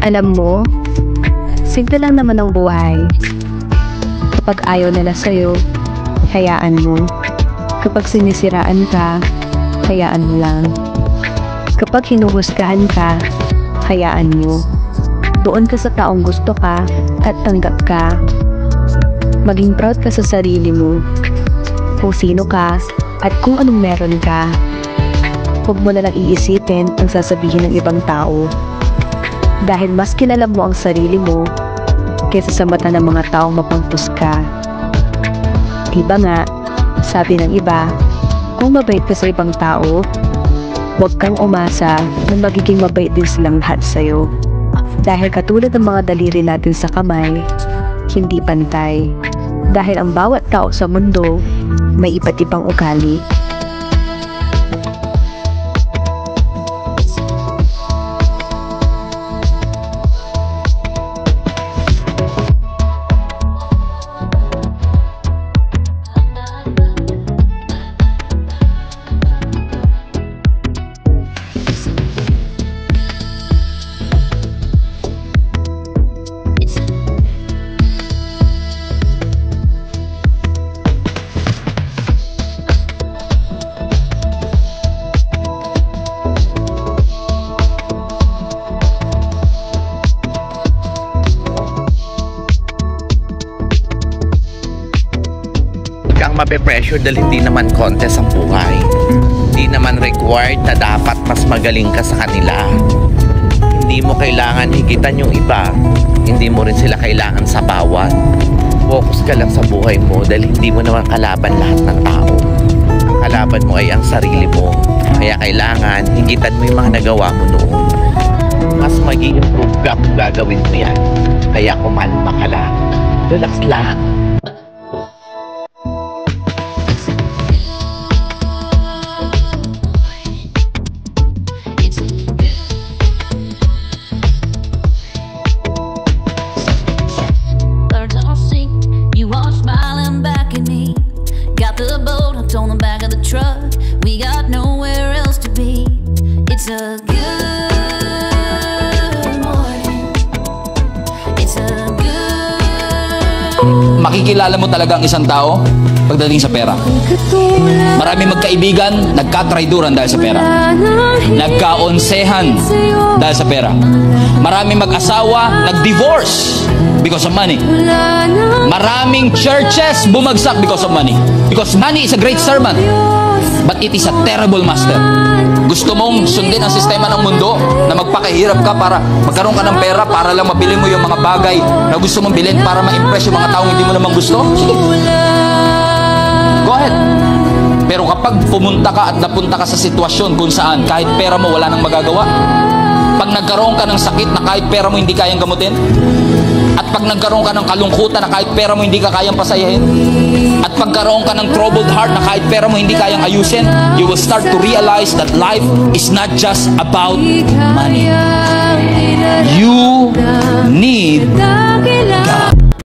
Alam mo, simple lang naman ang buhay. Kapag ayaw nila sa'yo, hayaan mo. Kapag sinisiraan ka, hayaan mo lang. Kapag hinuhusgahan ka, hayaan mo. Doon ka sa taong gusto ka at tanggap ka. Maging proud ka sa sarili mo, kung sino ka at kung anong meron ka. Huwag mo na lang iisipin ang sasabihin ng ibang tao. Dahil mas kilala mo ang sarili mo kaysa sa mata ng mga taong mapangtos ka. Diba nga, sabi ng iba, kung mabait ka sa ibang tao, huwag kang umasa na magiging mabait din silang lahat sa'yo. Dahil katulad ng mga daliri natin sa kamay, hindi pantay. Dahil ang bawat tao sa mundo, may iba't ibang ugali. Mape-pressure dahil hindi naman contest ang buhay. Hindi naman required na dapat mas magaling ka sa kanila. Hindi mo kailangan higitan yung iba. Hindi mo rin sila kailangan sabawan. Focus ka lang sa buhay mo dahil hindi mo naman kalaban lahat ng tao. Ang kalaban mo ay ang sarili mo. Kaya kailangan higitan mo yung mga nagawa mo noon. Mas mag-i-improve ka kung gagawin mo yan. Kaya kumalma ka lang. Relax lang. On the back of the truck, we got nowhere else to be. It's a good morning. It's a good. Makikilala mo talaga ang isang tao pagdating sa pera. Marami magkaibigan, nagkatrayduran dahil sa pera. Nagkaonsehan dahil sa pera. Marami mag-asawa, nag-divorce because of money. Maraming churches bumagsak because of money. Because money is a great servant, but it is a terrible master. Gusto mong sundin ang sistema ng mundo na magpakahirap ka para magkaroon ka ng pera para lang mabili mo yung mga bagay na gusto mong bilhin para ma-impress yung mga taong hindi mo naman gusto? Sige. Go ahead. Pero kapag pumunta ka at napunta ka sa sitwasyon kung saan kahit pera mo wala nang magagawa, pag nagkaroon ka ng sakit na kahit pera mo hindi kayang gamutin, at pag nagkaroon ka ng kalungkutan na kahit pera mo hindi ka kayang pasayahin, at pagkaroon ka ng troubled heart na kahit pera mo hindi kayang ayusin, you will start to realize that life is not just about money. You need